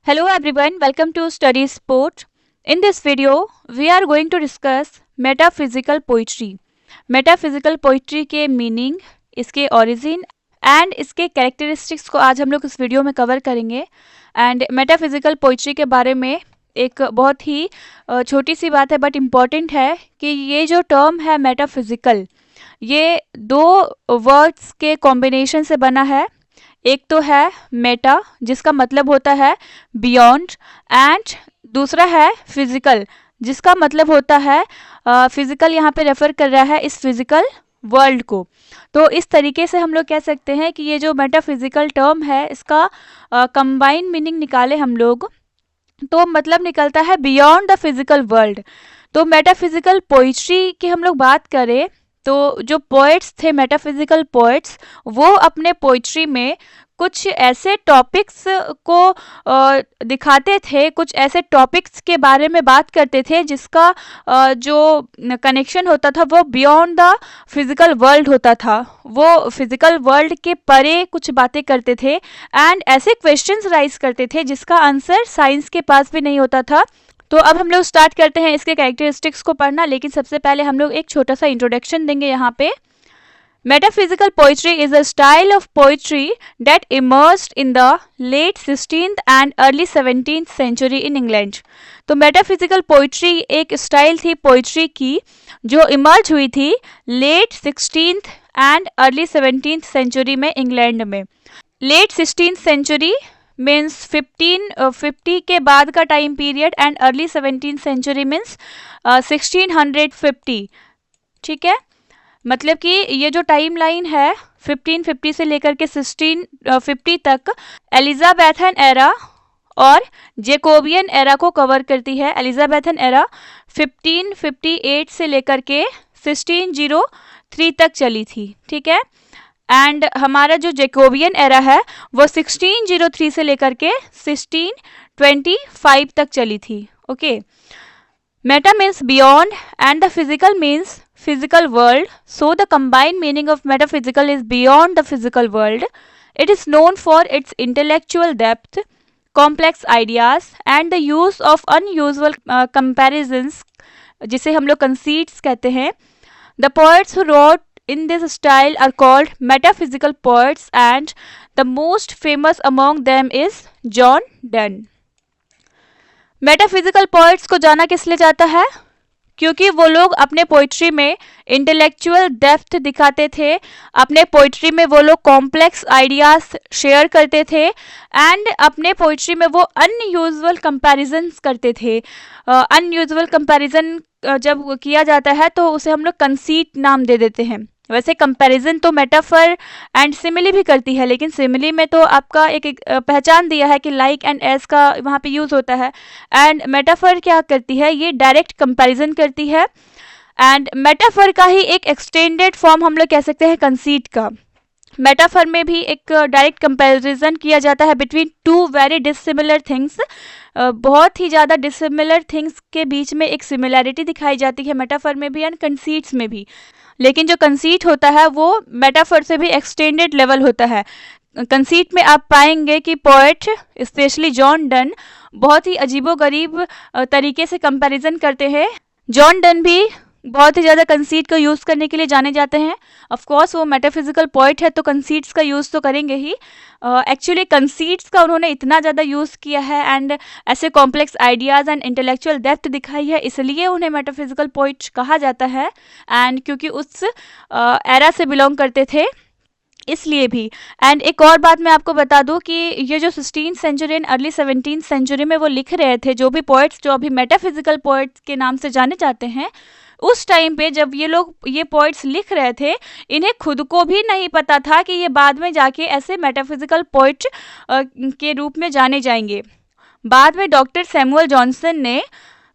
Hello everyone, welcome to Study Sport. In this video, we are going to discuss metaphysical poetry. Metaphysical poetry के meaning, इसके origin and इसके characteristics को आज हम लोग इस वीडियो में कवर करेंगे। एंड मेटाफिजिकल पोइट्री के बारे में एक बहुत ही छोटी सी बात है बट इम्पॉर्टेंट है कि ये जो टर्म है मेटाफिजिकल, ये दो वर्ड्स के कॉम्बिनेशन से बना है। एक तो है मेटा जिसका मतलब होता है बियॉन्ड, एंड दूसरा है फिजिकल जिसका मतलब होता है फिजिकल, यहाँ पे रेफर कर रहा है इस फिजिकल वर्ल्ड को। तो इस तरीके से हम लोग कह सकते हैं कि ये जो मेटाफिजिकल टर्म है इसका कंबाइन मीनिंग निकाले हम लोग तो मतलब निकलता है बियॉन्ड द फिजिकल वर्ल्ड। तो मेटाफिजिकल पोइट्री की हम लोग बात करें तो जो पोएट्स थे मेटाफिजिकल पोएट्स, वो अपने पोइट्री में कुछ ऐसे टॉपिक्स को दिखाते थे, कुछ ऐसे टॉपिक्स के बारे में बात करते थे जिसका जो कनेक्शन होता था वो बियॉन्ड द फिजिकल वर्ल्ड होता था। वो फिजिकल वर्ल्ड के परे कुछ बातें करते थे एंड ऐसे क्वेश्चंस राइज करते थे जिसका आंसर साइंस के पास भी नहीं होता था। तो अब हम लोग स्टार्ट करते हैं इसके कैरेक्टरिस्टिक्स को पढ़ना, लेकिन सबसे पहले हम लोग एक छोटा सा इंट्रोडक्शन देंगे यहाँ पे। Metaphysical poetry is a style of poetry that emerged in the late 16th and early 17th century in England. तो मेटाफिजिकल पोइट्री एक स्टाइल थी पोइट्री की जो इमर्ज हुई थी late 16th and early 17th century में इंग्लैंड में। Late 16th century means 1550 के बाद का time period and early 17th century means 1650। ठीक है, मतलब कि ये जो टाइम लाइन है 1550 से लेकर के 1650 तक एलिजाबेथन एरा और जेकोबियन एरा को कवर करती है। एलिजाबेथन एरा 1558 से लेकर के 1603 तक चली थी। ठीक है, एंड हमारा जो जेकोबियन एरा है वो 1603 से लेकर के 1625 तक चली थी। Okay, Meta means beyond and the physical means physical world, so the combined meaning of metaphysical is beyond the physical world. It is known for its intellectual depth, complex ideas and the use of unusual comparisons जिसे हम लोग conceits कहते हैं। The poets who wrote in this style are called metaphysical poets and the most famous among them is John Donne. Metaphysical poets को जाना किस लिए जाता है? क्योंकि वो लोग अपने पोइट्री में इंटेलेक्चुअल डेप्थ दिखाते थे, अपने पोइट्री में वो लोग कॉम्प्लेक्स आइडियाज शेयर करते थे एंड अपने पोइट्री में वो अनयूजुअल कंपैरिजन्स करते थे। अनयूजुअल कंपैरिजन जब किया जाता है तो उसे हम लोग कंसीट नाम दे देते हैं। वैसे कंपैरिजन तो मेटाफर एंड सिमिली भी करती है, लेकिन सिमिली में तो आपका एक पहचान दिया है कि लाइक एंड एज का वहाँ पे यूज़ होता है, एंड मेटाफर क्या करती है, ये डायरेक्ट कंपैरिजन करती है। एंड मेटाफर का ही एक एक्सटेंडेड फॉर्म हम लोग कह सकते हैं कंसीट का। मेटाफर में भी एक डायरेक्ट कंपैरिजन किया जाता है between two very dissimilar things. बहुत ही ज़्यादा डिसिमिलर थिंग्स के बीच में एक सिमिलैरिटी दिखाई जाती है मेटाफर में भी एंड कंसीट्स में भी। लेकिन जो कंसीट होता है वो मेटाफर से भी एक्सटेंडेड लेवल होता है। कंसीट में आप पाएंगे कि पोएट स्पेशली जॉन डन बहुत ही अजीबोगरीब तरीके से कंपैरिजन करते हैं। जॉन डन भी बहुत ही ज़्यादा कंसीट को यूज़ करने के लिए जाने जाते हैं। ऑफ कोर्स वो मेटाफिजिकल पोएट है तो कंसीट्स का यूज़ तो करेंगे ही। एक्चुअली कंसीट्स का उन्होंने इतना ज़्यादा यूज़ किया है एंड ऐसे complex ideas and intellectual depth दिखाई है, इसलिए उन्हें मेटाफिजिकल पोएट कहा जाता है। एंड क्योंकि उस एरा से बिलोंग करते थे इसलिए भी। एंड एक और बात मैं आपको बता दूं कि ये जो 16th century and early 17th century में वो लिख रहे थे, जो भी पोएट्स जो अभी मेटाफिजिकल पोएट्स के नाम से जाने जाते हैं, उस टाइम पे जब ये लोग ये पोएट्स लिख रहे थे, इन्हें खुद को भी नहीं पता था कि ये बाद में जाके ऐसे मेटाफिजिकल पोएट के रूप में जाने जाएंगे। बाद में डॉक्टर सैमुअल जॉनसन ने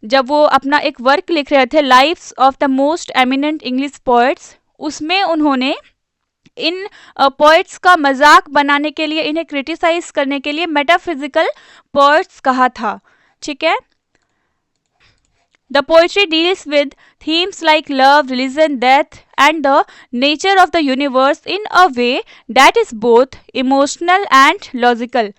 जब वो अपना एक वर्क लिख रहे थे lives of the most eminent English poets, उसमें उन्होंने इन पोएट्स का मजाक बनाने के लिए, इन्हें क्रिटिसाइज करने के लिए मेटाफिजिकल पोएट्स कहा था। ठीक है, The poetry deals with themes like love, religion, death, and the nature of the universe in a way that is both emotional and logical.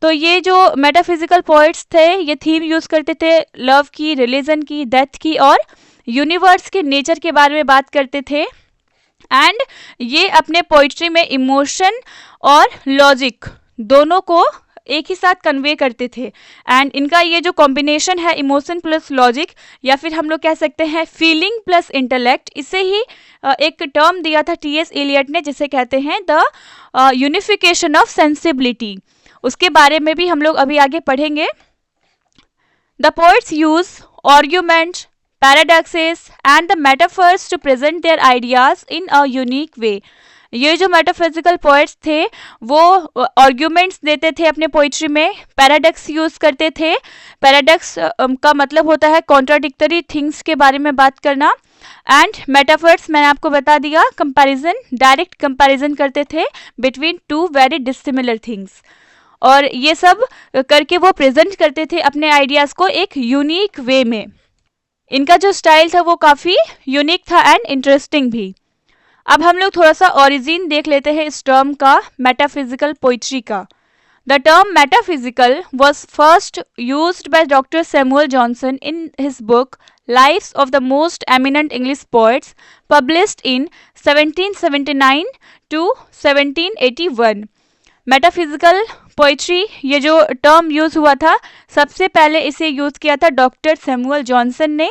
तो ये जो मेटाफिजिकल पोएट्स थे ये थीम यूज करते थे लव की, रिलीजन की, डेथ की और यूनिवर्स के नेचर के बारे में बात करते थे। एंड ये अपने पोइट्री में इमोशन और लॉजिक दोनों को एक ही साथ कन्वे करते थे। एंड इनका ये जो कॉम्बिनेशन है इमोशन प्लस लॉजिक, या फिर हम लोग कह सकते हैं फीलिंग प्लस इंटेलेक्ट, इसे ही एक टर्म दिया था टी.एस. एलियट ने जिसे कहते हैं द यूनिफिकेशन ऑफ सेंसिबिलिटी। उसके बारे में भी हम लोग अभी आगे पढ़ेंगे। The poets use arguments, paradoxes and the metaphors to present their ideas in a unique way. ये जो मेटाफिजिकल पोएट्स थे वो आर्ग्यूमेंट्स देते थे अपने पोइट्री में, पैराडॉक्स यूज करते थे। पैराडॉक्स का मतलब होता है कॉन्ट्राडिक्टरी थिंग्स के बारे में बात करना। एंड मेटाफर्स मैंने आपको बता दिया, कंपैरिजन, डायरेक्ट कंपैरिजन करते थे between two very dissimilar things. और ये सब करके वो प्रेजेंट करते थे अपने आइडियाज को एक यूनिक वे में। इनका जो स्टाइल था वो काफ़ी यूनिक था एंड इंटरेस्टिंग भी। अब हम लोग थोड़ा सा ओरिजिन देख लेते हैं इस टर्म का, मेटाफिजिकल पोइट्री का। The term metaphysical was first used by doctor Samuel Johnson in his book lives of the most eminent English poets published in 1779 to 1781। Metaphysical poetry ये जो टर्म यूज हुआ था सबसे पहले इसे यूज किया था डॉक्टर सैमुअल जॉनसन ने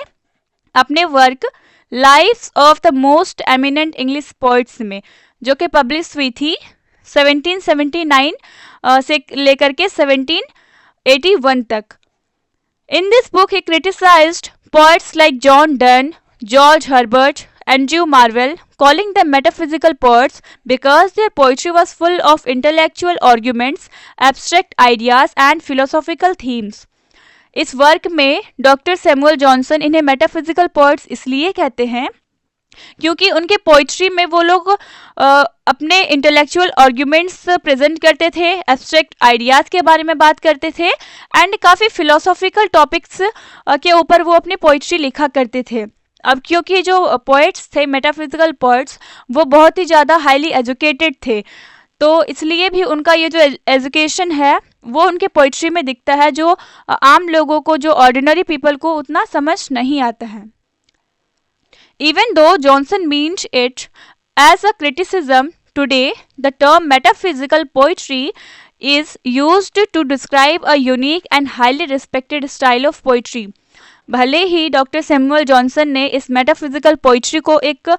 अपने work lives of the most eminent English poets में, जो कि पब्लिश हुई थी 1779 से लेकर के 1781 तक। In this book he criticised poets like John Donne, George Herbert, Andrew Marvell, calling them metaphysical poets because their poetry was full of intellectual arguments, abstract ideas and philosophical themes। इस work में doctor Samuel Johnson इन्हें metaphysical poets इसलिए कहते हैं क्योंकि उनके poetry में वो लोग अपने इंटेलेक्चुअल आर्ग्यूमेंट्स प्रेजेंट करते थे, एब्स्ट्रैक्ट आइडियाज़ के बारे में बात करते थे एंड काफ़ी फिलोसॉफिकल टॉपिक्स के ऊपर वो अपनी पोइट्री लिखा करते थे। अब क्योंकि जो पोएट्स थे मेटाफिजिकल पोएट्स वो बहुत ही ज़्यादा हाईली एजुकेटेड थे, तो इसलिए भी उनका ये जो एजुकेशन है वो उनके पोइट्री में दिखता है, जो आम लोगों को, जो ऑर्डिनरी पीपल को उतना समझ नहीं आता है। Even though Johnson means it as a criticism today, the term metaphysical poetry is used to describe a unique and highly respected style of poetry। भले ही डॉक्टर सैमुअल जॉनसन ने इस मेटाफिजिकल पोइट्री को एक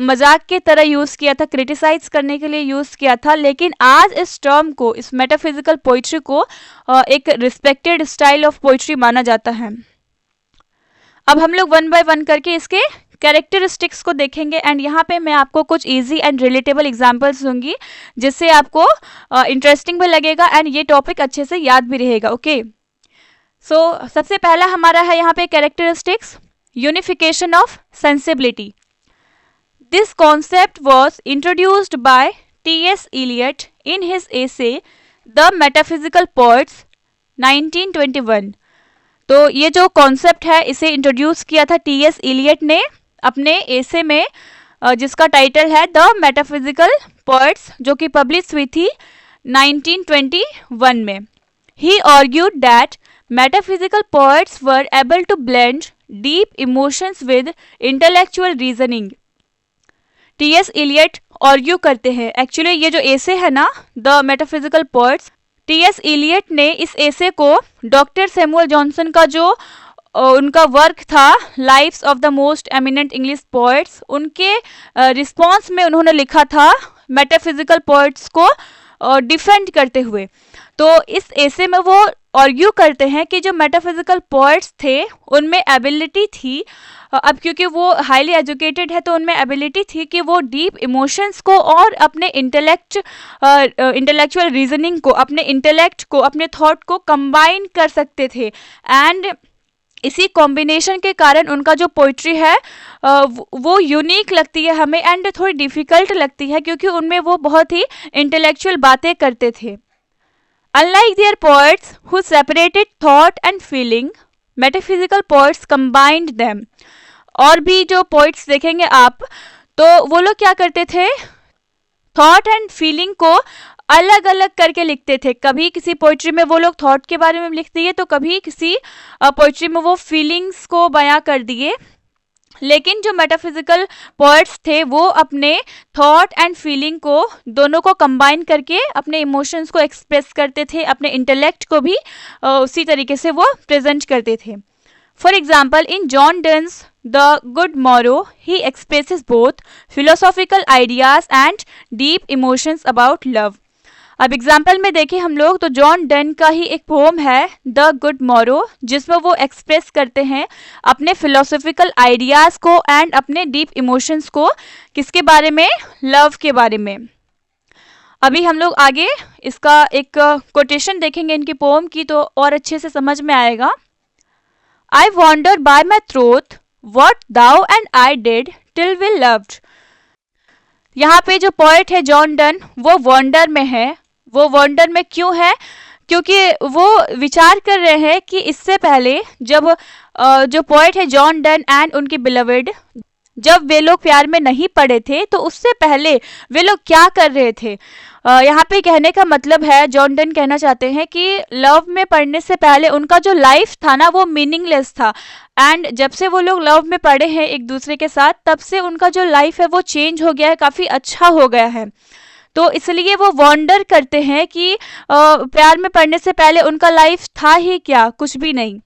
मजाक के तरह यूज़ किया था, क्रिटिसाइज करने के लिए यूज़ किया था, लेकिन आज इस टर्म को, इस मेटाफिजिकल पोइट्री को एक रिस्पेक्टेड स्टाइल ऑफ पोइट्री माना जाता है। अब हम लोग वन बाय वन करके इसके कैरेक्टरिस्टिक्स को देखेंगे एंड यहाँ पे मैं आपको कुछ इजी एंड रिलेटेबल एग्जांपल्स दूंगी जिससे आपको इंटरेस्टिंग भी लगेगा एंड ये टॉपिक अच्छे से याद भी रहेगा। ओके, सो सबसे पहला हमारा है यहाँ पे characteristics, unification of sensibility. This concept was introduced by T S. Eliot in his essay the metaphysical poets 1921। तो ये जो कॉन्सेप्ट है इसे इंट्रोड्यूस किया था टी.एस. एलियट ने अपने एसे में, जिसका टाइटल है द मेटाफिजिकल पोएट्स, जो कि पब्लिश हुई थी 1921 में। He argued that metaphysical poets were able to blend deep emotions with intellectual reasoning। T S. Eliot argue करते हैं, एक्चुअली ये जो एसे है ना the metaphysical poets, T S. Eliot ने इस एसे को डॉक्टर सैमुअल जॉनसन का जो उनका वर्क था lives of the most eminent English poets, उनके रिस्पॉन्स में उन्होंने लिखा था मेटाफिजिकल पोएट्स को डिफेंड करते हुए। तो इस एसे में वो आर्ग्यू करते हैं कि जो मेटाफिजिकल पोएट्स थे उनमें एबिलिटी थी, अब क्योंकि वो हाईली एजुकेटेड है तो उनमें एबिलिटी थी कि वो डीप इमोशंस को और अपने इंटेलेक्चुअल रीजनिंग को, अपने इंटेलेक्ट को, अपने थॉट को कंबाइन कर सकते थे एंड इसी कॉम्बिनेशन के कारण उनका जो पोइट्री है वो यूनिक लगती है हमें एंड थोड़ी डिफ़िकल्ट लगती है क्योंकि उनमें वो बहुत ही इंटेलेक्चुअल बातें करते थे। Unlike their poets who separated thought and feeling, metaphysical poets combined them। और भी जो poets देखेंगे आप तो वो लोग क्या करते थे, थॉट एंड फीलिंग को अलग अलग करके लिखते थे। कभी किसी पोइट्री में वो लोग थॉट के बारे में लिख दिए, तो कभी किसी पोइट्री में वो फीलिंग्स को बयां कर दिए। लेकिन जो मेटाफिजिकल पोएट्स थे वो अपने थॉट एंड फीलिंग को दोनों को कंबाइन करके अपने इमोशंस को एक्सप्रेस करते थे, अपने इंटेलेक्ट को भी उसी तरीके से वो प्रेजेंट करते थे। For example, in John Donne's the good morrow he expresses both philosophical ideas and deep emotions about love. अब एग्जाम्पल में देखें हम लोग तो जॉन डन का ही एक पोम है द गुड मॉरो, जिसमें वो एक्सप्रेस करते हैं अपने फिलोसॉफिकल आइडियाज़ को एंड अपने डीप इमोशंस को। किसके बारे में? लव के बारे में। अभी हम लोग आगे इसका एक कोटेशन देखेंगे इनकी पोम की, तो और अच्छे से समझ में आएगा। I wonder by my troth what thou and I did till we loved. यहाँ पे जो पोएट है जॉन डन वो वॉन्डर में है। वो वॉन्डर में क्यों है? क्योंकि वो विचार कर रहे हैं कि इससे पहले जब जो पोएट है जॉन डन एंड उनकी बिलवेड, जब वे लोग प्यार में नहीं पड़े थे तो उससे पहले वे लोग क्या कर रहे थे। यहाँ पे कहने का मतलब है, जॉन डन कहना चाहते हैं कि लव में पड़ने से पहले उनका जो लाइफ था ना वो मीनिंगलेस था, एंड जब से वो लोग लव में पड़े हैं एक दूसरे के साथ तब से उनका जो लाइफ है वो चेंज हो गया है, काफ़ी अच्छा हो गया है। तो इसलिए वो वॉन्डर करते हैं कि प्यार में पड़ने से पहले उनका लाइफ था ही क्या, कुछ भी नहीं।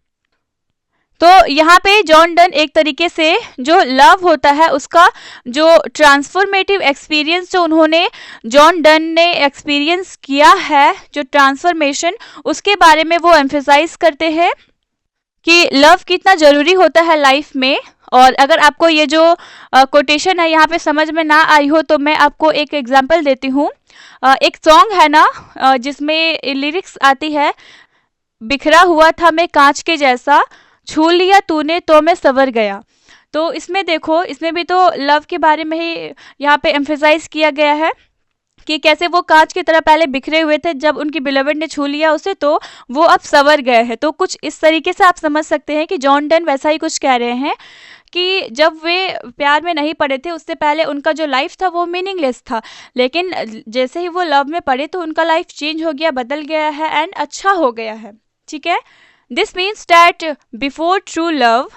तो यहाँ पे जॉन डन एक तरीके से जो लव होता है उसका जो ट्रांसफॉर्मेटिव एक्सपीरियंस जो उन्होंने जॉन डन ने एक्सपीरियंस किया है, जो ट्रांसफॉर्मेशन, उसके बारे में वो एम्फेसाइज करते हैं कि लव कितना ज़रूरी होता है लाइफ में। और अगर आपको ये जो कोटेशन है यहाँ पे समझ में ना आई हो तो मैं आपको एक एग्जांपल देती हूँ। एक सॉन्ग है ना जिसमें लिरिक्स आती है, बिखरा हुआ था मैं कांच के जैसा, छू लिया तूने तो मैं संवर गया। तो इसमें देखो, इसमें भी तो लव के बारे में ही यहाँ पे एम्फेसाइज किया गया है कि कैसे वो कांच की तरह पहले बिखरे हुए थे, जब उनकी बिलवेड ने छू लिया उसे तो वो अब संवर गए हैं। तो कुछ इस तरीके से आप समझ सकते हैं कि जॉन डन वैसा ही कुछ कह रहे हैं कि जब वे प्यार में नहीं पड़े थे उससे पहले उनका जो लाइफ था वो मीनिंगलेस था, लेकिन जैसे ही वो लव में पड़े तो उनका लाइफ चेंज हो गया, बदल गया है एंड अच्छा हो गया है। ठीक है, this means that before true love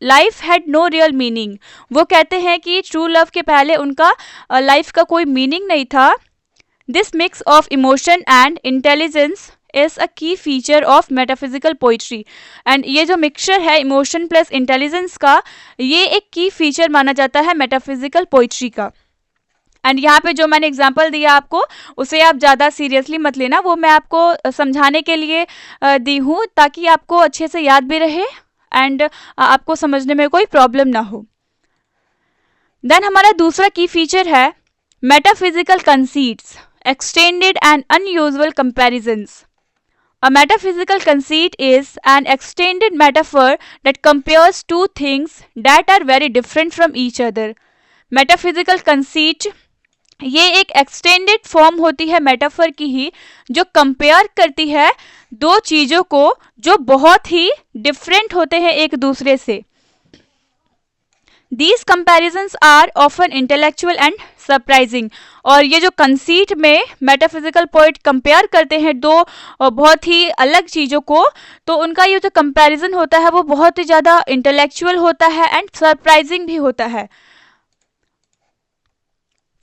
life had no real meaning. वो कहते हैं कि ट्रू लव के पहले उनका लाइफ का कोई मीनिंग नहीं था। This mix of emotion and intelligence is a key feature of metaphysical poetry. And ये जो मिक्सचर है इमोशन प्लस इंटेलिजेंस का, ये एक की फीचर माना जाता है मेटाफिजिकल पोइट्री का। एंड यहाँ पे जो मैंने एग्जांपल दिया आपको उसे आप ज़्यादा सीरियसली मत लेना, वो मैं आपको समझाने के लिए दी हूँ ताकि आपको अच्छे से याद भी रहे एंड आपको समझने में कोई प्रॉब्लम ना हो। देन हमारा दूसरा की फीचर है metaphysical conceits, extended and unusual comparisons. A metaphysical conceit is an extended metaphor that compares two things that are very different from each other. Metaphysical conceit ये एक एक्सटेंडेड फॉर्म होती है मेटाफर की ही, जो कंपेयर करती है दो चीज़ों को जो बहुत ही डिफरेंट होते हैं एक दूसरे से। These comparisons are often intellectual and surprising. और ये जो कंसीट में मेटाफिजिकल पोइट कंपेयर करते हैं दो बहुत ही अलग चीज़ों को, तो उनका ये जो कंपैरिजन होता है वो बहुत ही ज़्यादा इंटेलेक्चुअल होता है एंड सरप्राइजिंग भी होता है।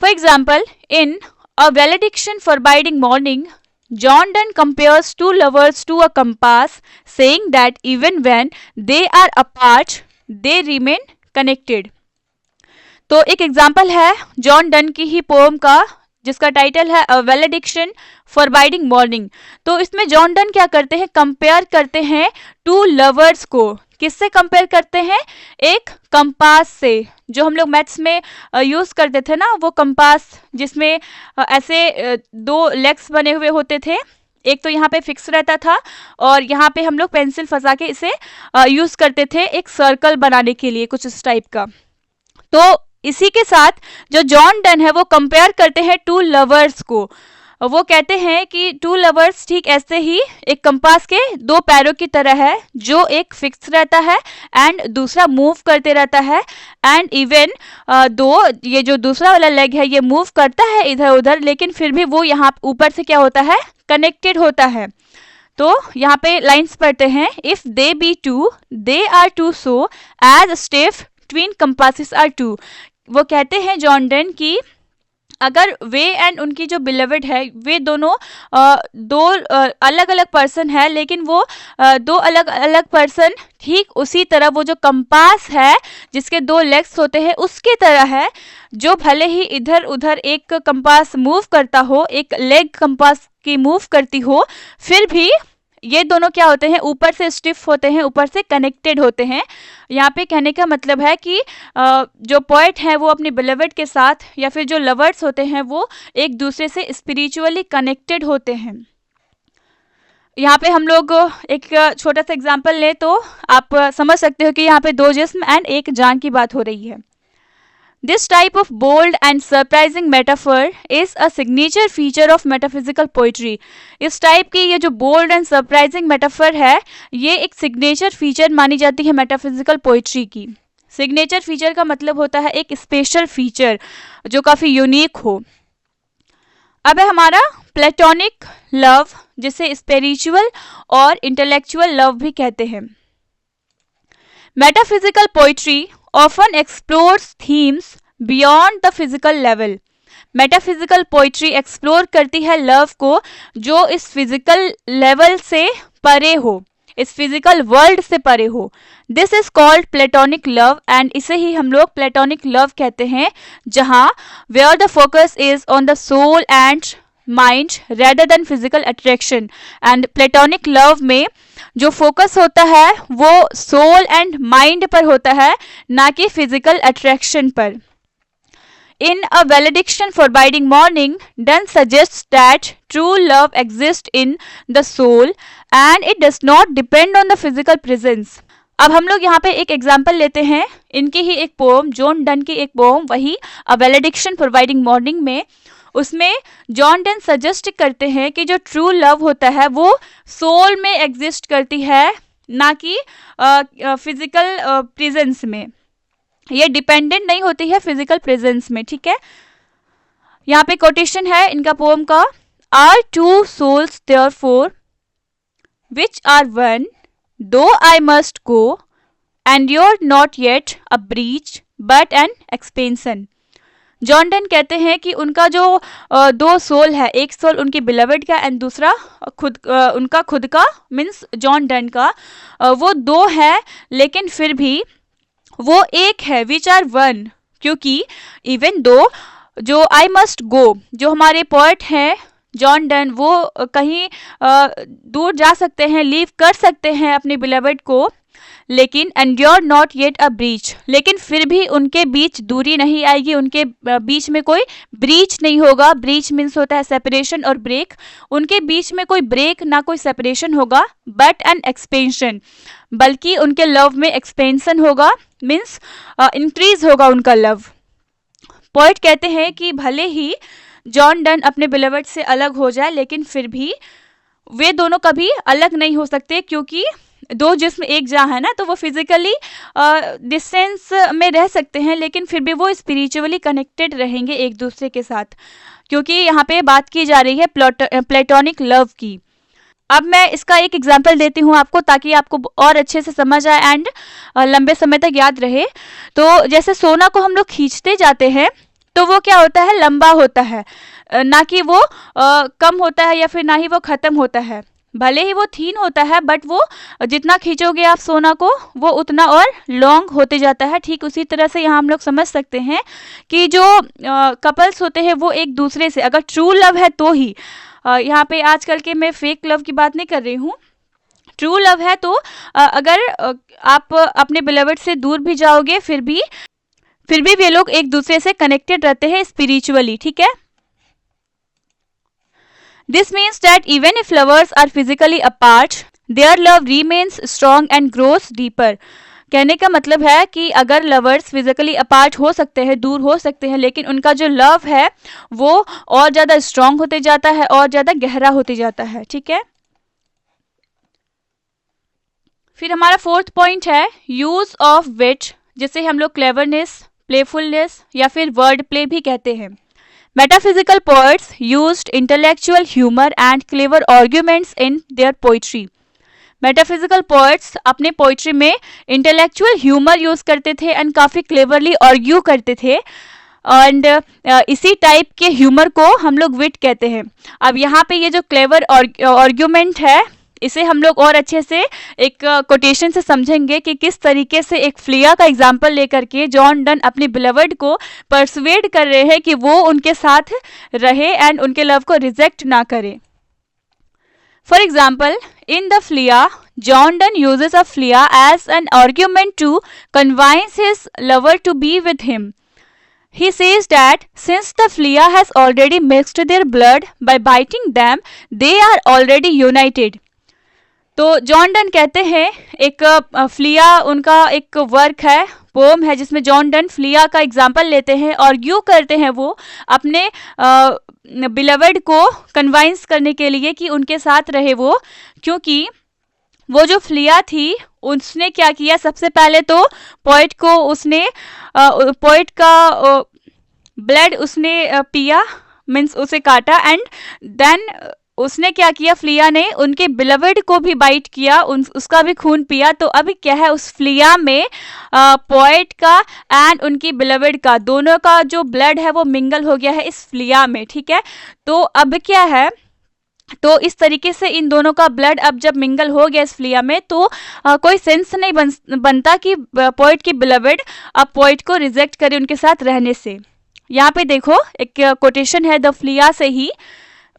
For example, in a valediction forbidding mourning, John Donne compares two lovers to a compass, saying that even when they are apart, they remain connected. तो एक एग्जाम्पल है जॉन डन की ही pome का जिसका title है अ वैलेडिक्शन फॉरबाइडिंग मॉर्निंग। तो इसमें John Donne क्या करते हैं, कंपेयर करते हैं टू लवर्स को। किससे कंपेयर करते हैं? एक कंपास से, जो हम लोग मैथ्स में यूज़ करते थे ना, वो कंपास जिसमें ऐसे दो लेग्स बने हुए होते थे, एक तो यहाँ पे फिक्स रहता था और यहाँ पे हम लोग पेंसिल फंसा के इसे यूज़ करते थे एक सर्कल बनाने के लिए, कुछ इस टाइप का। तो इसी के साथ जो जॉन डन है वो कंपेयर करते हैं टू लवर्स को। वो कहते हैं कि टू लवर्स ठीक ऐसे ही एक कंपास के दो पैरों की तरह है, जो एक फिक्स रहता है एंड दूसरा मूव करते रहता है। एंड इवन दो ये जो दूसरा वाला लेग है ये मूव करता है इधर उधर, लेकिन फिर भी वो यहाँ ऊपर से क्या होता है, कनेक्टेड होता है। तो यहाँ पे लाइंस पढ़ते हैं, if they be two they are two so as stiff twin compasses are two. वो कहते हैं जॉन डन की अगर वे एंड उनकी जो बिलवड है वे दोनों दो अलग अलग पर्सन है, लेकिन वो दो अलग अलग पर्सन ठीक उसी तरह वो जो कंपास है जिसके दो लेग्स होते हैं उसकी तरह है, जो भले ही इधर उधर एक कंपास मूव करता हो, एक लेग कंपास की मूव करती हो, फिर भी ये दोनों क्या होते हैं, ऊपर से स्टिफ होते हैं, ऊपर से कनेक्टेड होते हैं। यहाँ पे कहने का मतलब है कि जो पोएट है वो अपनी बिलवड के साथ या फिर जो लवर्स होते हैं वो एक दूसरे से स्पिरिचुअली कनेक्टेड होते हैं। यहाँ पे हम लोग एक छोटा सा एग्जांपल ले तो आप समझ सकते हो कि यहाँ पे दो जिस्म एंड एक जान की बात हो रही है। This type of bold and surprising metaphor is a signature feature of metaphysical poetry. इस टाइप की ये जो bold and surprising metaphor है ये एक signature feature मानी जाती है metaphysical poetry की। signature feature का मतलब होता है एक special feature जो काफ़ी unique हो। अब है हमारा प्लेटोनिक लव, जिसे स्पिरिचुअल और इंटेलेक्चुअल लव भी कहते हैं। Metaphysical poetry often explores themes beyond the physical level. Metaphysical poetry explore करती है लव को जो इस फिजिकल लेवल से परे हो, इस फिजिकल वर्ल्ड से परे हो। This is called platonic love and इसे ही हम लोग प्लेटोनिक लव कहते हैं, जहाँ where the focus is on the soul and mind rather than physical attraction. And platonic love में जो फोकस होता है वो सोल एंड माइंड पर होता है, ना कि फिजिकल अट्रैक्शन पर। In a valediction forbidding mourning, Donne suggests that true love exists in the soul and it does not depend on the physical presence. अब हम लोग यहाँ पे एक एग्जाम्पल लेते हैं, इनकी ही एक पोम, जॉन डन की एक पोम, वही अ वैलिडिक्शन फॉरबाइडिंग मॉर्निंग में, उसमें जॉन डन सजेस्ट करते हैं कि जो ट्रू लव होता है वो सोल में एग्जिस्ट करती है, ना कि फिजिकल प्रेजेंस में। ये डिपेंडेंट नहीं होती है फिजिकल प्रेजेंस में, ठीक है। यहाँ पे कोटेशन है इनका पोम का, our two souls therefore which are one though I must go endure not yet a breach but an expansion. John Donne कहते हैं कि उनका जो दो सोल है, एक सोल उनकी बिलवड का एंड दूसरा उनका खुद का मीन्स जॉन डन का, वो दो है लेकिन फिर भी वो एक है, विच आर वन, क्योंकि इवन दो जो आई मस्ट गो, जो हमारे पोएट हैं जॉन डन, वो कहीं दूर जा सकते हैं, लीव कर सकते हैं अपनी बिलवड को, लेकिन endure not yet a breach, लेकिन फिर भी उनके बीच दूरी नहीं आएगी, उनके बीच में कोई ब्रीच नहीं होगा। ब्रीच मीन्स होता है सेपरेशन और ब्रेक, उनके बीच में कोई ब्रेक ना कोई सेपरेशन होगा, बट एन एक्सपेंशन, बल्कि उनके लव में एक्सपेंशन होगा, मीन्स इंक्रीज होगा उनका लव। पोएट कहते हैं कि भले ही जॉन डन अपने बिलवड से अलग हो जाए, लेकिन फिर भी वे दोनों कभी अलग नहीं हो सकते, क्योंकि दो जिस्म एक जहाँ है ना, तो वो फिजिकली डिस्टेंस में रह सकते हैं, लेकिन फिर भी वो स्पिरिचुअली कनेक्टेड रहेंगे एक दूसरे के साथ, क्योंकि यहाँ पे बात की जा रही है प्लेटोनिक लव की। अब मैं इसका एक एग्जांपल देती हूँ आपको, ताकि आपको और अच्छे से समझ आए एंड लंबे समय तक याद रहे। तो जैसे सोना को हम लोग खींचते जाते हैं तो वो क्या होता है, लंबा होता है, ना कि वो कम होता है या फिर ना ही वो ख़त्म होता है। भले ही वो थीन होता है, बट वो जितना खींचोगे आप सोना को वो उतना और लॉन्ग होते जाता है। ठीक उसी तरह से यहाँ हम लोग समझ सकते हैं कि जो कपल्स होते हैं वो एक दूसरे से, अगर ट्रू लव है तो ही, यहाँ पे आजकल के मैं फेक लव की बात नहीं कर रही हूँ, ट्रू लव है तो अगर आप अपने बिलवड से दूर भी जाओगे फिर भी वे लोग एक दूसरे से कनेक्टेड रहते हैं स्पिरिचुअली, ठीक है। This means that even if lovers are physically apart, their love remains strong and grows deeper. कहने का मतलब है कि अगर लवर्स फिजिकली अपार्ट हो सकते हैं, दूर हो सकते हैं, लेकिन उनका जो लव है वो और ज़्यादा स्ट्रांग होते जाता है और ज़्यादा गहरा होते जाता है। ठीक है, फिर हमारा फोर्थ पॉइंट है यूज ऑफ विट, जिसे हम लोग क्लेवरनेस, प्लेफुलनेस या फिर वर्ड प्ले भी कहते हैं। Metaphysical poets used intellectual humour and clever arguments in their poetry. Metaphysical poets अपने पोइट्री में इंटेलेक्चुअल ह्यूमर यूज करते थे एंड काफ़ी क्लेवरली आर्ग्यू करते थे, एंड इसी टाइप के ह्यूमर को हम लोग विट कहते हैं। अब यहाँ पे ये जो क्लेवर आर्ग्यूमेंट है, इसे हम लोग और अच्छे से एक कोटेशन से समझेंगे कि किस तरीके से एक फ्लिया का एग्जाम्पल लेकर के जॉन डन अपनी बिलवर्ड को परसुएड कर रहे हैं कि वो उनके साथ रहे एंड उनके लव को रिजेक्ट ना करे। For example, in the Flia, John Donne uses a Flia as an argument to convince his lover to be with him. He says that since the Flia has already mixed their blood by biting them, they are already united. तो John Donne कहते हैं, एक फ्लिया उनका एक work है, pome है, जिसमें John Donne Phulia का एग्जाम्पल लेते हैं और यू करते हैं वो अपने बिलवर्ड को कन्वाइंस करने के लिए कि उनके साथ रहे वो, क्योंकि वो जो फ्लिया थी उसने क्या किया, सबसे पहले तो पोएट को उसने पोएट का ब्लड उसने पिया, मीन्स उसे काटा, एंड देन उसने क्या किया, फ्लिया ने उनके बिलवर्ड को भी बाइट किया, उसका भी खून पिया। तो अभी क्या है, उस फ्लिया में पोएट का एंड उनकी बिलवर्ड का दोनों का जो ब्लड है वो मिंगल हो गया है इस फ्लिया में। ठीक है, तो अब क्या है, तो इस तरीके से इन दोनों का ब्लड अब जब मिंगल हो गया इस फ्लिया में, तो कोई सेंस नहीं बनता कि पोएट की बिलवर्ड अब पोएट को रिजेक्ट करे उनके साथ रहने से। यहाँ पे देखो एक कोटेशन है द फ्लिया से ही,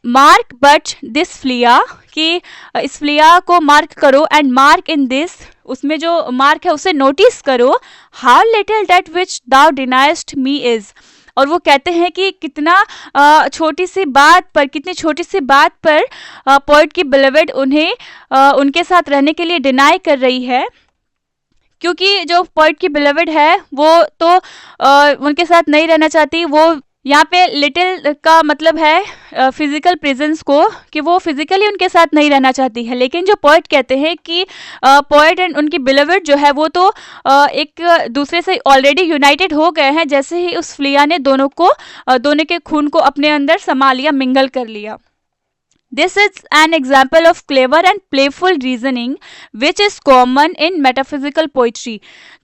मार्क बट दिस फ्लिया, कि इस फ्लिया को मार्क करो, एंड मार्क इन दिस, उसमें जो मार्क है उसे नोटिस करो, how little that which thou deniest me is. और वो कहते हैं कि कितना छोटी सी बात पर, कितनी छोटी सी बात पर पोएट की बिलवर्ड उन्हें उनके साथ रहने के लिए डिनाई कर रही है, क्योंकि जो पोएट की बिलवर्ड है वो तो उनके साथ नहीं रहना चाहती। वो यहाँ पे लिटिल का मतलब है फिजिकल प्रेजेंस को, कि वो फिजिकली उनके साथ नहीं रहना चाहती है, लेकिन जो पोएट कहते हैं कि पोएट एंड उनकी बिलवर्ड जो है वो तो एक दूसरे से ऑलरेडी यूनाइटेड हो गए हैं, जैसे ही उस फ्लिया ने दोनों के खून को अपने अंदर समा लिया, मिंगल कर लिया। This is an example of clever and playful reasoning which is common in metaphysical poetry.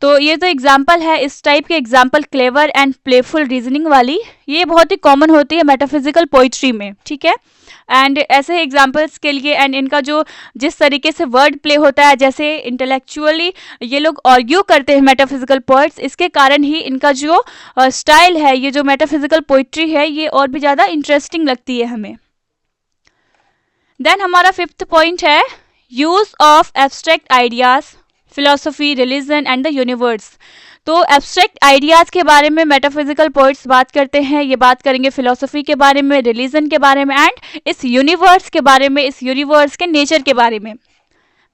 तो ये जो एग्जाम्पल है, इस टाइप के example clever and playful reasoning वाली, ये बहुत ही कॉमन होती है मेटाफिजिकल पोइट्री में। ठीक है, एंड ऐसे एग्जाम्पल्स के लिए एंड इनका जो जिस तरीके से वर्ड प्ले होता है, जैसे इंटेलेक्चुअली ये लोग आर्ग्यू करते हैं मेटाफिजिकल पोइट्स, इसके कारण ही इनका जो स्टाइल है, ये जो मेटाफिजिकल पोइट्री है, ये और भी ज़्यादा इंटरेस्टिंग लगती है हमें। देन हमारा फिफ्थ पॉइंट है use of abstract ideas, philosophy, religion and the universe. तो एब्स्ट्रैक्ट आइडियाज के बारे में मेटाफिजिकल पोइट्स बात करते हैं, ये बात करेंगे फिलोसफी के बारे में, रिलीजन के बारे में एंड इस यूनिवर्स के बारे में, इस यूनिवर्स के नेचर के बारे में।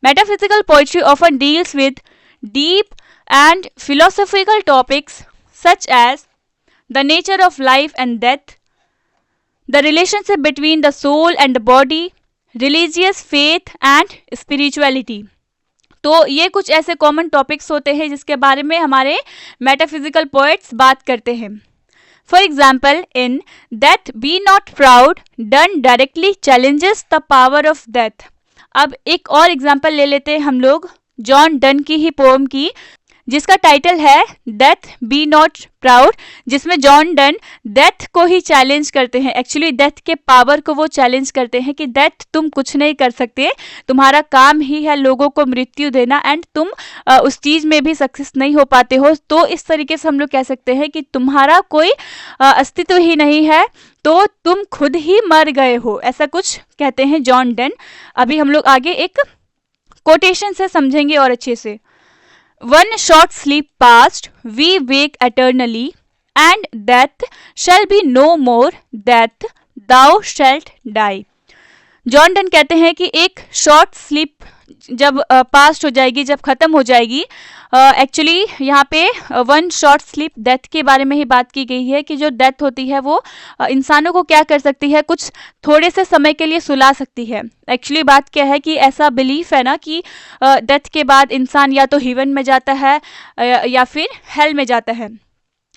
Metaphysical poetry often deals with deep and philosophical topics such as the nature of life and death, the relationship between the soul and the body, religious faith and spirituality. तो ये कुछ ऐसे common topics होते हैं जिसके बारे में हमारे मेटाफिजिकल पोएट्स बात करते हैं। For example, in death B not proud, done directly challenges the power of death. अब एक और एग्जाम्पल ले लेते हैं हम लोग जॉन डन की ही पोम की, जिसका टाइटल है डेथ बी नॉट प्राउड, जिसमें जॉन डन डेथ को ही चैलेंज करते हैं, एक्चुअली डेथ के पावर को वो चैलेंज करते हैं कि डेथ तुम कुछ नहीं कर सकते, तुम्हारा काम ही है लोगों को मृत्यु देना एंड तुम उस चीज़ में भी सक्सेस नहीं हो पाते हो। तो इस तरीके से हम लोग कह सकते हैं कि तुम्हारा कोई अस्तित्व ही नहीं है, तो तुम खुद ही मर गए हो, ऐसा कुछ कहते हैं जॉन डन। अभी हम लोग आगे एक कोटेशन से समझेंगे और अच्छे से। One short sleep past, we wake eternally, and death shall be no more, that thou shalt die. John Donne कहते हैं कि एक शॉर्ट स्लीप जब पास्ट हो जाएगी, जब ख़त्म हो जाएगी। एक्चुअली यहाँ पे वन शॉर्ट स्लीप डेथ के बारे में ही बात की गई है कि जो डेथ होती है वो इंसानों को क्या कर सकती है, कुछ थोड़े से समय के लिए सुला सकती है। एक्चुअली बात क्या है कि ऐसा बिलीफ है ना कि डेथ के बाद इंसान या तो हेवन में जाता है या फिर हेल में जाता है।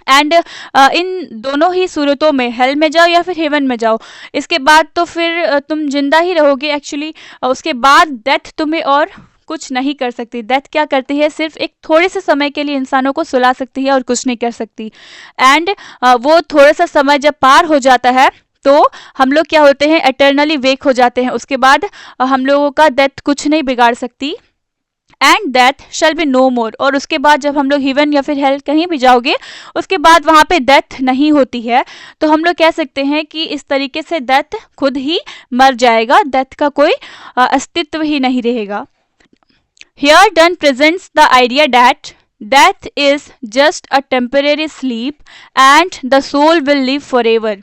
एंड इन दोनों ही सूरतों में, हेल में जाओ या फिर हेवन में जाओ, इसके बाद तो फिर तुम जिंदा ही रहोगे। एक्चुअली उसके बाद डेथ तुम्हें और कुछ नहीं कर सकती। डेथ क्या करती है, सिर्फ एक थोड़े से समय के लिए इंसानों को सुला सकती है और कुछ नहीं कर सकती। एंड वो थोड़ा सा समय जब पार हो जाता है तो हम लोग क्या होते हैं, एटर्नली वेक हो जाते हैं। उसके बाद हम लोगों का डेथ कुछ नहीं बिगाड़ सकती। And death shall be no more. और उसके बाद जब हम लोग हेवन या फिर हेल कहीं भी जाओगे, उसके बाद वहाँ पे डेथ नहीं होती है। तो हम लोग कह सकते हैं कि इस तरीके से डेथ खुद ही मर जाएगा, डेथ का कोई अस्तित्व ही नहीं रहेगा। Here Dunn presents the idea that death is just a temporary sleep and the soul will live forever.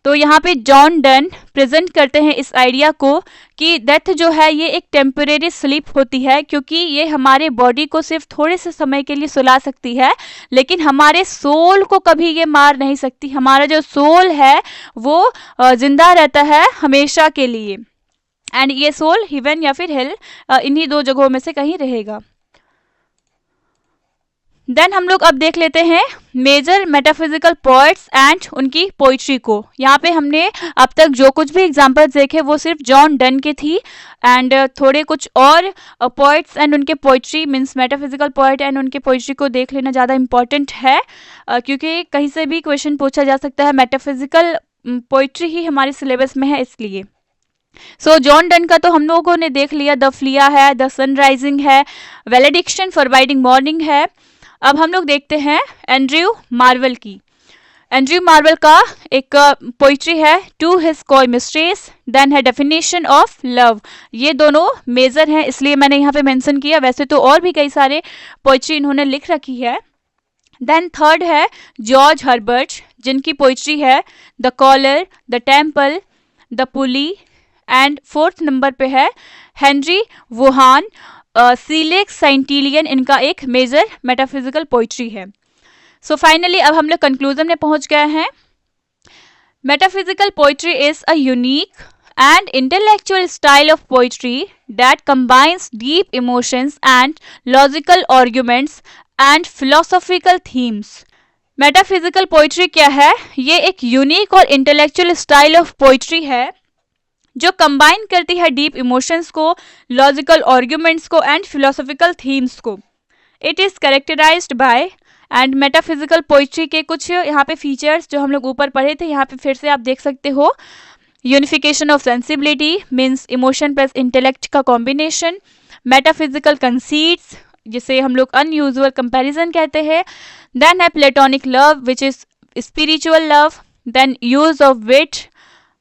तो यहाँ पे जॉन डन प्रेजेंट करते हैं इस आइडिया को कि डेथ जो है ये एक टेम्परेरी स्लीप होती है, क्योंकि ये हमारे बॉडी को सिर्फ थोड़े से समय के लिए सुला सकती है, लेकिन हमारे सोल को कभी ये मार नहीं सकती। हमारा जो सोल है वो जिंदा रहता है हमेशा के लिए। एंड ये सोल हेवन या फिर हेल इन्हीं दो जगहों में से कहीं रहेगा। देन हम लोग अब देख लेते हैं मेजर मेटाफिजिकल पोएट्स एंड उनकी पोइट्री को। यहाँ पे हमने अब तक जो कुछ भी एग्जांपल्स देखे वो सिर्फ जॉन डन के थी। एंड थोड़े कुछ और पोएट्स एंड उनके poetry, means metaphysical poet and उनके पोइट्री को देख लेना ज़्यादा इंपॉर्टेंट है, क्योंकि कहीं से भी क्वेश्चन पूछा जा सकता है। मेटाफिजिकल पोइट्री ही हमारे सिलेबस में है इसलिए। सो जॉन डन का तो हम लोगों ने देख लिया, द फ्लिया है, द सन राइजिंग है, वैलेडिक्शन फॉरबाइडिंग मॉर्निंग है। अब हम लोग देखते हैं एंड्रयू मार्वेल की। एंड्रयू मार्वेल का एक पोइट्री है टू हिज कोई मिस्ट्रेस, देन है डेफिनेशन ऑफ लव। ये दोनों मेजर हैं इसलिए मैंने यहाँ पे मेंशन किया, वैसे तो और भी कई सारे पोइट्री इन्होंने लिख रखी है। देन थर्ड है जॉर्ज हर्बर्ट, जिनकी पोइट्री है the collar, the temple, the pulley. And fourth number पे है हेनरी वुहान, सीलेक्स साइंटिलियन, इनका एक मेजर मेटाफिजिकल पोइट्री है। सो फाइनली अब हम लोग कंक्लूजन में पहुंच गए हैं। Metaphysical poetry is a unique and intellectual style of poetry that combines deep emotions and logical arguments and philosophical themes. Metaphysical poetry क्या है? ये एक यूनिक और इंटेलेक्चुअल स्टाइल ऑफ पोइट्री है जो कंबाइन करती है डीप इमोशंस को, लॉजिकल आर्ग्यूमेंट्स को एंड फिलोसॉफिकल थीम्स को। It is characterized by, and metaphysical poetry के कुछ यहाँ पे फीचर्स जो हम लोग ऊपर पढ़े थे, यहाँ पे फिर से आप देख सकते हो। Unification of sensibility, means emotion plus intellect का कॉम्बिनेशन। मेटाफिजिकल कंसीट्स, जिसे हम लोग अनयूजुअल कंपैरिजन कहते हैं। देन है platonic love which is spiritual love. Then use of wit,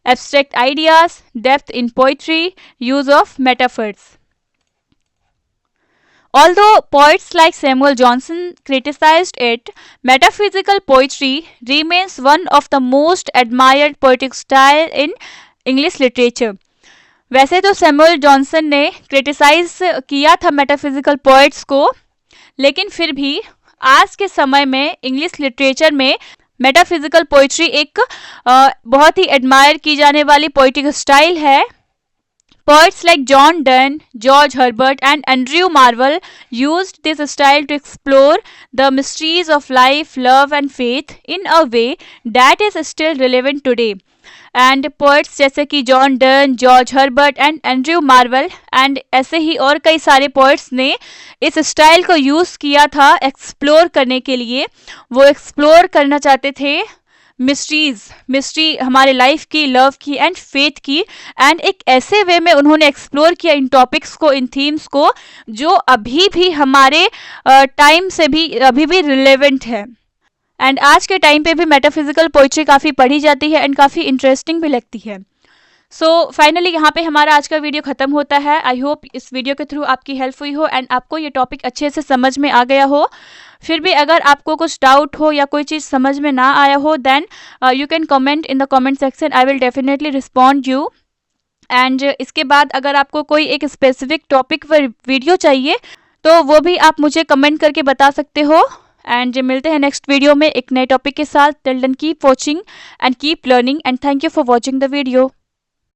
abstract ideas, depth in poetry, use of metaphors. Although poets like Samuel Johnson criticized it, metaphysical poetry remains one of the most admired poetic style in English literature. वैसे तो Samuel Johnson ने criticise किया था metaphysical poets को, लेकिन फिर भी आज के समय में इंग्लिश लिटरेचर में मेटाफिजिकल पोइट्री एक बहुत ही एडमायर की जाने वाली पोइटिक स्टाइल है। Poets like John Donne, George Herbert and Andrew Marvell used this style to explore the mysteries of life, love and faith in a way that is still relevant today. And poets जैसे कि John Donne, George Herbert and Andrew Marvell and ऐसे ही और कई सारे poets ने इस style को यूज़ किया था एक्सप्लोर करने के लिए। वो एक्सप्लोर करना चाहते थे मिस्ट्री हमारे लाइफ की, लव की एंड फेथ की, एंड एक ऐसे वे में उन्होंने एक्सप्लोर किया इन टॉपिक्स को, इन थीम्स को, जो अभी भी हमारे टाइम से भी अभी भी रिलेवेंट है। एंड आज के टाइम पे भी मेटाफिजिकल पोइट्री काफ़ी पढ़ी जाती है एंड काफ़ी इंटरेस्टिंग भी लगती है। सो फाइनली यहाँ पे हमारा आज का वीडियो ख़त्म होता है। आई होप इस वीडियो के थ्रू आपकी हेल्प हुई हो एंड आपको ये टॉपिक अच्छे से समझ में आ गया हो। फिर भी अगर आपको कुछ डाउट हो या कोई चीज़ समझ में ना आया हो, then you can comment in the comment section. I will definitely respond you. And इसके बाद अगर आपको कोई एक स्पेसिफिक टॉपिक पर वीडियो चाहिए तो वो भी आप मुझे कमेंट करके बता सकते हो। एंड मिलते हैं नेक्स्ट वीडियो में एक नए टॉपिक के साथ। Till then keep watching and keep learning and thank you for watching the video.